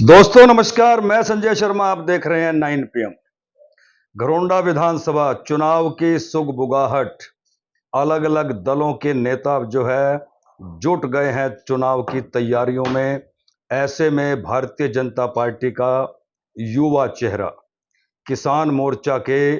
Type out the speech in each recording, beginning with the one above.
दोस्तों नमस्कार, मैं संजय शर्मा। आप देख रहे हैं 9 PM। घरोंडा विधानसभा चुनाव की सुगबुगाहट, अलग अलग दलों के नेता जो है जुट गए हैं चुनाव की तैयारियों में। ऐसे में भारतीय जनता पार्टी का युवा चेहरा, किसान मोर्चा के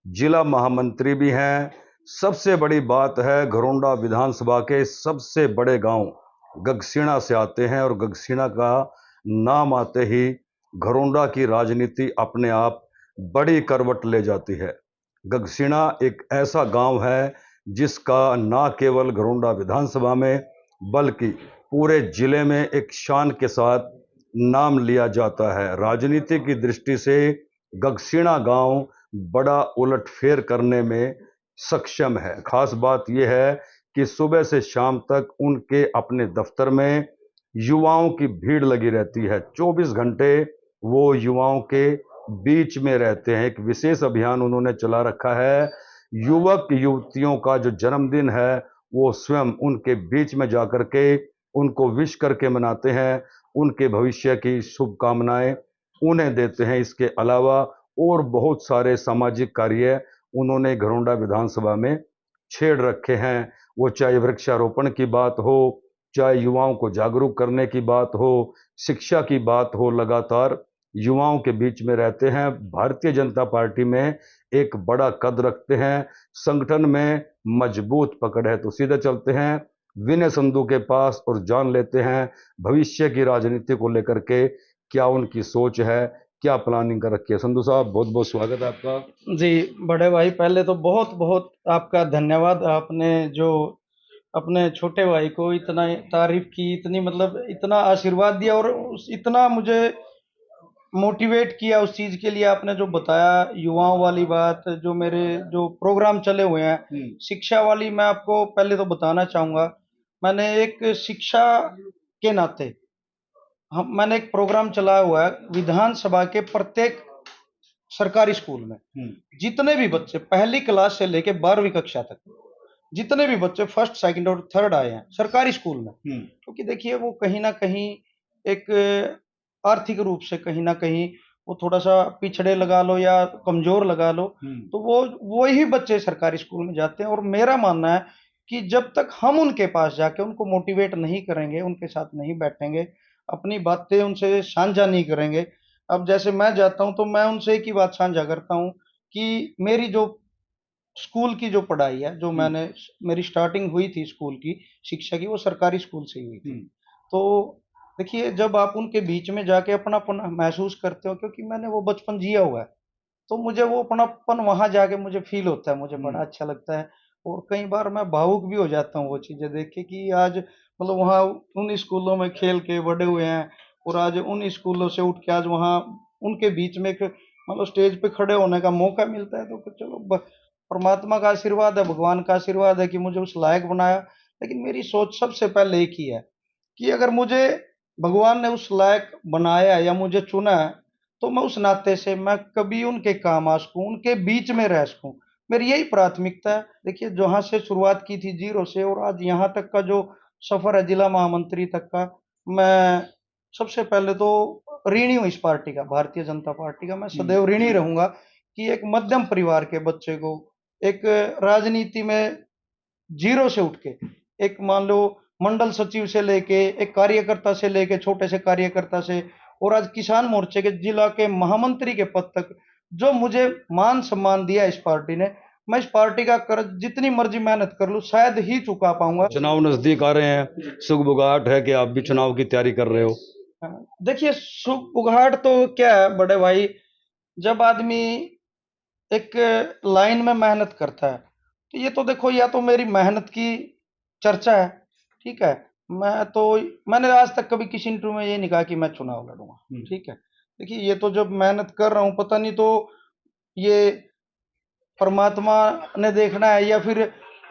जिला महामंत्री भी हैं। सबसे बड़ी बात है, घरोंडा विधानसभा के सबसे बड़े गांव गगसीणा से आते हैं और गगसीणा का नाम आते ही घरोंडा की राजनीति अपने आप बड़ी करवट ले जाती है। गगसीणा एक ऐसा गांव है जिसका न केवल घरोंडा विधानसभा में बल्कि पूरे जिले में एक शान के साथ नाम लिया जाता है। राजनीति की दृष्टि से गगसीणा गांव बड़ा उलटफेर करने में सक्षम है। खास बात यह है कि सुबह से शाम तक उनके अपने दफ्तर में युवाओं की भीड़ लगी रहती है। 24 घंटे वो युवाओं के बीच में रहते हैं। एक विशेष अभियान उन्होंने चला रखा है। युवक युवतियों का जो जन्मदिन है वो स्वयं उनके बीच में जाकर के उनको विश करके मनाते हैं, उनके भविष्य की शुभकामनाएं उन्हें देते हैं। इसके अलावा और बहुत सारे सामाजिक कार्य उन्होंने घरोंडा विधानसभा में छेड़ रखे हैं। वो चाहे वृक्षारोपण की बात हो, चाहे युवाओं को जागरूक करने की बात हो, शिक्षा की बात हो, लगातार युवाओं के बीच में रहते हैं। भारतीय जनता पार्टी में एक बड़ा कद रखते हैं, संगठन में मजबूत पकड़ है। तो सीधे चलते हैं विनय संधू के पास और जान लेते हैं भविष्य की राजनीति को लेकर के क्या उनकी सोच है, क्या प्लानिंग कर रखी है। संधू साहब, बहुत बहुत स्वागत है आपका। जी, बड़े भाई, पहले तो बहुत बहुत आपका धन्यवाद। आपने जो अपने छोटे भाई को इतना तारीफ की, इतनी मतलब इतना आशीर्वाद दिया और इतना मुझे मोटिवेट किया उस चीज के लिए। आपने जो बताया युवाओं वाली बात, जो मेरे जो प्रोग्राम चले हुए हैं शिक्षा वाली, मैं आपको पहले तो बताना चाहूंगा। मैंने एक शिक्षा के नाते हम मैंने एक प्रोग्राम चलाया हुआ है विधानसभा के प्रत्येक सरकारी स्कूल में। जितने भी बच्चे पहली क्लास से लेके 12वीं कक्षा तक, जितने भी बच्चे फर्स्ट सेकंड और थर्ड आए हैं सरकारी स्कूल में, क्योंकि देखिए वो कहीं ना कहीं एक आर्थिक रूप से कहीं ना कहीं वो थोड़ा सा पिछड़े लगा लो या कमजोर लगा लो, तो वो ही बच्चे सरकारी स्कूल में जाते हैं। और मेरा मानना है कि जब तक हम उनके पास जाके उनको मोटिवेट नहीं करेंगे, उनके साथ नहीं बैठेंगे, अपनी बातें उनसे साझा नहीं करेंगे। अब जैसे मैं जाता हूँ तो मैं उनसे एक ही बात साझा करता हूँ कि मेरी जो स्कूल की जो पढ़ाई है, जो मैंने मेरी स्टार्टिंग हुई थी स्कूल की शिक्षा की, वो सरकारी स्कूल से ही हुई थी। तो देखिए, जब आप उनके बीच में जाके अपनापन महसूस करते हो, क्योंकि मैंने वो बचपन जिया हुआ है, तो मुझे वो अपनापन वहां जाके मुझे फील होता है, मुझे बड़ा अच्छा लगता है। और कई बार मैं भावुक भी हो जाता हूँ वो चीजें देख के कि आज मतलब वहाँ उन स्कूलों में खेल के बड़े हुए हैं, और आज उन स्कूलों से उठ के आज वहाँ उनके बीच में एक मतलब स्टेज पे खड़े होने का मौका मिलता है। तो फिर चलो, परमात्मा का आशीर्वाद है, भगवान का आशीर्वाद है कि मुझे उस लायक बनाया। लेकिन मेरी सोच सबसे पहले एक ही है कि अगर मुझे भगवान ने उस लायक बनाया या मुझे चुना है, तो मैं उस नाते से मैं कभी उनके काम आ सकूं, उनके बीच में रह सकूं। मेरी यही प्राथमिकता है। देखिए, जहां से शुरुआत की थी जीरो से, और आज यहाँ तक का जो सफर है जिला महामंत्री तक का, मैं सबसे पहले तो ऋणी हूँ इस पार्टी का, भारतीय जनता पार्टी का। मैं सदैव ऋणी रहूंगा कि एक मध्यम परिवार के बच्चे को एक राजनीति में जीरो से उठ के, एक मान लो मंडल सचिव से लेके, एक कार्यकर्ता से लेके, छोटे से कार्यकर्ता से, और आज किसान मोर्चे के जिला के महामंत्री के पद तक जो मुझे मान सम्मान दिया इस पार्टी ने, मैं इस पार्टी का कर्ज जितनी मर्जी मेहनत कर लूं शायद ही चुका पाऊंगा। चुनाव नजदीक आ रहे हैं, सुगबुगाहट है कि आप भी चुनाव की तैयारी कर रहे हो। देखिए, शुभ उघाड़ तो क्या है बड़े भाई, जब आदमी एक लाइन में मेहनत करता है, तो ये तो देखो, या तो मेरी मेहनत की चर्चा है, ठीक है। मैंने आज तक कभी किसी इंटरव्यू में ये नहीं कहा कि मैं चुनाव लड़ूंगा, ठीक है। देखिए, ये तो जब मेहनत कर रहा हूँ, पता नहीं तो ये परमात्मा ने देखना है, या फिर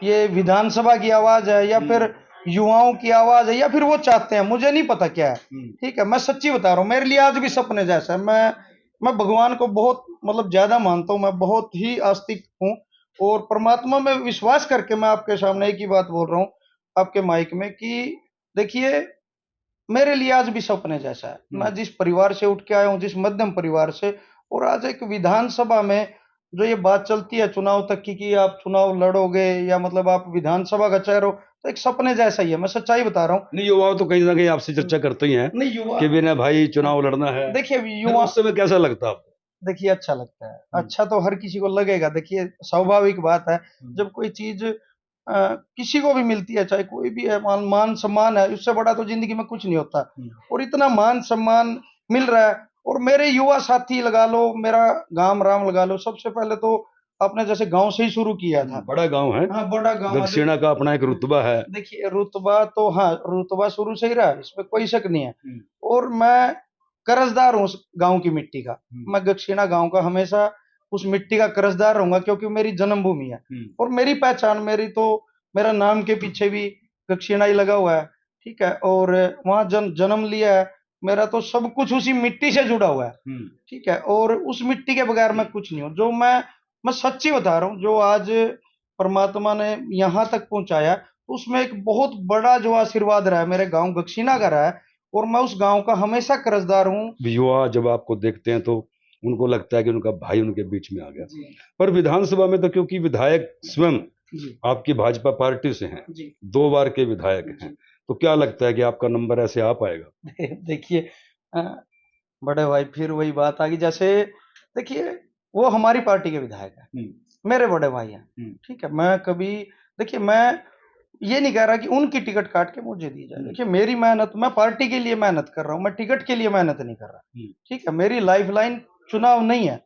ये विधानसभा की आवाज है, या फिर युवाओं की आवाज है, या फिर वो चाहते हैं, मुझे नहीं पता क्या है, ठीक है। मैं सच्ची बता रहा हूँ, मेरे लिए आज भी सपने जैसा है। मैं भगवान को बहुत मतलब ज्यादा मानता हूँ, मैं बहुत ही आस्तिक हूँ, और परमात्मा में विश्वास करके मैं आपके सामने एक ही बात बोल रहा हूँ आपके माइक में कि देखिए, मेरे लिए आज भी सपने जैसा है। मैं जिस परिवार से उठ के आया हूँ, जिस मध्यम परिवार से, और आज एक विधानसभा में जो ये बात चलती है चुनाव तक की कि आप चुनाव लड़ोगे या मतलब आप विधानसभा का चेहरा हो, तो एक सपने जैसा ही है। मैं सच्चाई बता रहा हूँ। नहीं, युवा तो कहीं ना कहीं आपसे चर्चा करते ही हैं नहीं युवा, कि विनय भाई चुनाव लड़ना है। देखिए फिर युवा, उस समय कैसा लगता है आपको? देखिए अच्छा लगता है, अच्छा तो हर किसी को लगेगा। देखिए स्वाभाविक बात है, जब कोई चीज किसी को भी मिलती है, चाहे कोई भी है, मान सम्मान है, उससे बड़ा तो जिंदगी में कुछ नहीं होता। और इतना मान सम्मान मिल रहा है, और मेरे युवा साथी लगा लो, मेरा गांव राम लगा लो, सबसे पहले तो आपने जैसे गांव से ही शुरू किया था। बड़ा गांव है, हाँ बड़ा गांव है। दक्षिणा का अपना एक रुतबा है। देखिए रुतबा तो, हाँ रुतबा शुरू से ही रहा है, इसमें कोई शक नहीं है। और मैं कर्जदार हूँ उस गांव की मिट्टी का। मैं दक्षिणा गांव का हमेशा उस मिट्टी का कर्जदार रहूंगा, क्योंकि मेरी जन्मभूमि है और मेरी पहचान, मेरी तो मेरा नाम के पीछे भी दक्षिणा ही लगा हुआ है, ठीक है। और वहां जन्म लिया है, मेरा तो सब कुछ उसी मिट्टी से जुड़ा हुआ है, ठीक है। और उस मिट्टी के बगैर मैं कुछ नहीं हूँ। जो मैं सच्ची बता रहा हूँ, जो आज परमात्मा ने यहाँ तक पहुंचाया, उसमें एक बहुत बड़ा जो आशीर्वाद रहा है मेरे गांव दक्षिणा का रहा है, और मैं उस गांव का हमेशा कर्जदार हूँ। युवा जब आपको देखते हैं तो उनको लगता है कि उनका भाई उनके बीच में आ गया। पर विधानसभा में तो क्योंकि विधायक स्वयं आपकी भाजपा पार्टी से हैं, 2 बार के विधायक हैं, तो क्या लगता है कि आपका नंबर ऐसे आ पाएगा? देखिए बड़े भाई, फिर वही बात आ गई। जैसे देखिए वो हमारी पार्टी के विधायक है, मेरे बड़े भाई हैं, ठीक है। मैं कभी, देखिए मैं ये नहीं कह रहा कि उनकी टिकट काट के मुझे दी जाए। देखिए मेरी मेहनत, मैं पार्टी के लिए मेहनत कर रहा हूँ, मैं टिकट के लिए मेहनत नहीं कर रहा, ठीक है। मेरी लाइफ लाइन चुनाव नहीं है।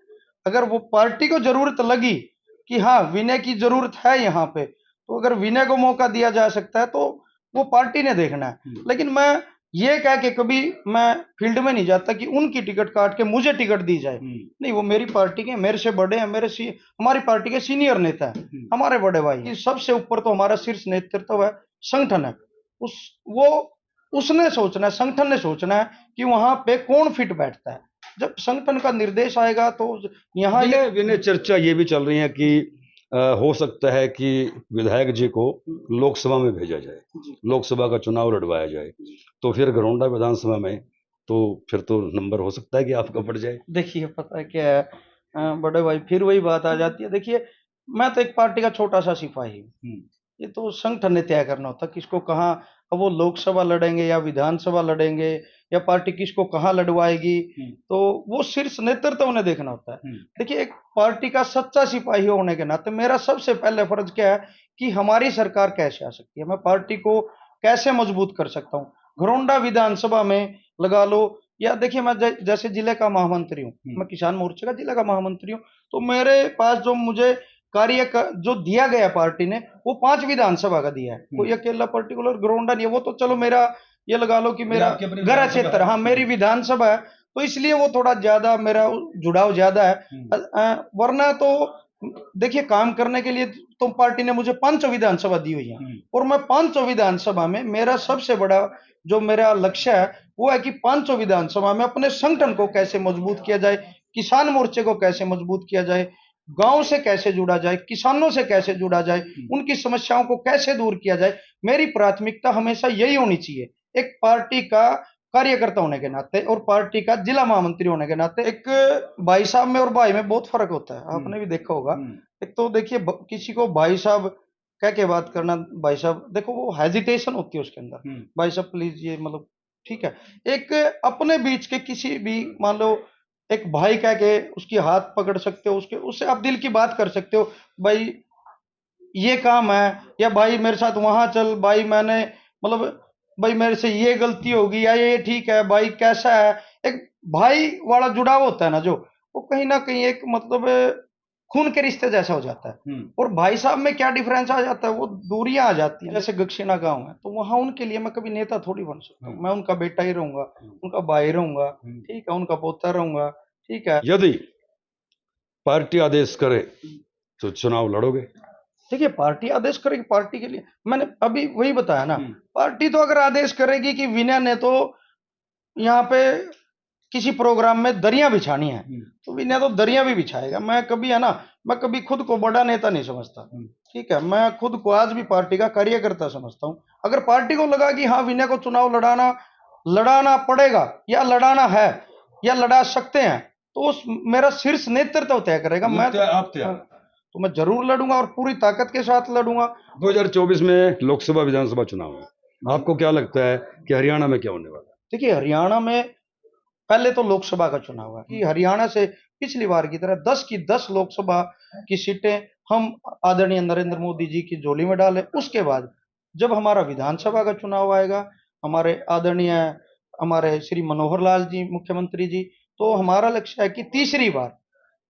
अगर वो पार्टी को जरूरत लगी कि हाँ विनय की जरूरत है यहाँ पे, तो अगर विनय को मौका दिया जा सकता है तो वो पार्टी ने देखना है। लेकिन मैं ये कह के कभी मैं फील्ड में नहीं जाता कि उनकी टिकट काट के मुझे टिकट दी जाए। नहीं, वो मेरी पार्टी के, मेरे से बड़े हैं, हमारी पार्टी के सीनियर नेता है, हमारे बड़े भाई। सबसे ऊपर तो हमारा शीर्ष नेतृत्व है, संगठन है। वो उसने सोचना है, संगठन ने सोचना है कि वहां पे कौन फिट बैठता है। जब संगठन का निर्देश आएगा तो यहाँ विनय चर्चा ये भी चल रही है कि हो सकता है कि विधायक जी को लोकसभा में भेजा जाए, लोकसभा का चुनाव लड़वाया जाए, तो फिर घरौंडा विधानसभा में तो फिर तो नंबर हो सकता है कि आपका बढ़ जाए। देखिए पता है क्या है बड़े भाई, फिर वही बात आ जाती है। देखिए मैं तो एक पार्टी का छोटा सा सिपाही हूँ, ये तो संगठन ने तय करना होता किसको कहाँ, अब वो लोकसभा लड़ेंगे या विधानसभा लड़ेंगे या पार्टी किसको कहाँ लड़वाएगी, तो वो शीर्ष नेतृत्व ने देखना होता है। देखिए एक पार्टी का सच्चा सिपाही होने के नाते मेरा सबसे पहले फर्ज क्या है कि हमारी सरकार कैसे आ सकती है, मैं पार्टी को कैसे मजबूत कर सकता हूँ। घरौंडा विधानसभा में लगा लो, या देखिए मैं जैसे जिले का महामंत्री हूँ, मैं किसान मोर्चे का जिले का महामंत्री हूँ, तो मेरे पास जो मुझे जो दिया गया पार्टी ने, वो 5 विधानसभा का दिया है। कोई अकेला पर्टिकुलर घरौंडा नहीं है, वो तो चलो मेरा ये लगा लो कि मेरा घर क्षेत्र, हाँ मेरी विधानसभा है, तो इसलिए वो थोड़ा ज्यादा मेरा जुड़ाव ज्यादा है। वरना तो देखिए काम करने के लिए तो पार्टी ने मुझे 5 विधानसभा दी हुई है, और मैं 5 विधानसभा में मेरा सबसे बड़ा जो मेरा लक्ष्य है वो है कि 5 विधानसभा में अपने संगठन को कैसे मजबूत किया जाए, किसान मोर्चे को कैसे मजबूत किया जाए, गांव से कैसे जुड़ा जाए, किसानों से कैसे जुड़ा जाए, उनकी समस्याओं को कैसे दूर किया जाए। मेरी प्राथमिकता हमेशा यही होनी चाहिए, एक पार्टी का कार्यकर्ता होने के नाते और पार्टी का जिला महामंत्री होने के नाते। एक भाई साहब में और भाई में बहुत फर्क होता है, आपने भी देखा होगा। एक तो देखिए किसी को भाई साहब कह के बात करना, भाई साहब देखो वो हेजिटेशन होती है उसके अंदर, भाई साहब प्लीज ये मतलब ठीक है। एक अपने बीच के किसी भी मान लो एक भाई कह के उसकी हाथ पकड़ सकते हो, उससे आप दिल की बात कर सकते हो, भाई ये काम है, या भाई मेरे साथ वहां चल, भाई मैंने मतलब भाई मेरे से ये गलती होगी, या ये ठीक है भाई कैसा है। एक भाई वाला जुड़ाव होता है ना जो, वो कहीं ना कहीं एक मतलब खून के रिश्ते जैसा हो जाता है। और भाई साहब में क्या डिफरेंस आ जाता है, वो दूरियां आ जाती हैं। जैसे दक्षिणा गांव है, तो वहां उनके लिए मैं कभी नेता थोड़ी बन सकता हूँ, मैं उनका बेटा ही रहूंगा, उनका भाई रहूंगा, ठीक है, उनका पोता रहूंगा, ठीक है। यदि पार्टी आदेश करे तो चुनाव लड़ोगे? देखिए पार्टी आदेश करेगी, पार्टी के लिए मैंने अभी वही बताया ना, पार्टी तो अगर आदेश करेगी कि विनय ने तो यहाँ पे किसी प्रोग्राम में दरियां बिछानी है, तो विनय तो दरियां भी बिछाएगा। मैं कभी है ना, मैं कभी खुद को बड़ा नेता नहीं समझता, ठीक है। मैं खुद को आज भी पार्टी का कार्यकर्ता समझता हूँ। अगर पार्टी को लगा कि हाँ विनय को चुनाव लड़ाना लड़ाना पड़ेगा या लड़ाना है या लड़ा सकते हैं, तो उस मेरा शीर्ष नेतृत्व तय करेगा। मैं तो मैं जरूर लड़ूंगा और पूरी ताकत के साथ लड़ूंगा। 2024 में लोकसभा विधानसभा चुनाव है, आपको क्या लगता है कि हरियाणा में क्या होने वाला है? देखिए, हरियाणा में पहले तो लोकसभा का चुनाव है कि हरियाणा से पिछली बार की तरह 10 की 10 लोकसभा की सीटें हम आदरणीय नरेंद्र मोदी जी की झोली में डालें। उसके बाद जब हमारा विधानसभा का चुनाव आएगा, हमारे श्री मनोहर लाल जी मुख्यमंत्री जी, तो हमारा लक्ष्य है कि तीसरी बार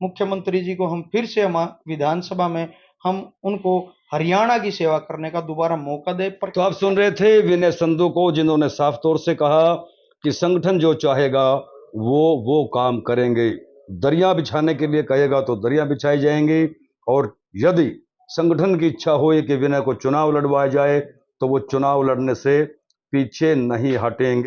मुख्यमंत्री जी को हम फिर से विधानसभा में हम उनको हरियाणा की सेवा करने का दोबारा मौका दे। पर तो आप सुन रहे थे विनय संधू को, जिन्होंने साफ तौर से कहा कि संगठन जो चाहेगा वो काम करेंगे। दरिया बिछाने के लिए कहेगा तो दरिया बिछाई जाएंगी, और यदि संगठन की इच्छा हो कि विनय को चुनाव लड़वाया जाए तो वो चुनाव लड़ने से पीछे नहीं हटेंगे।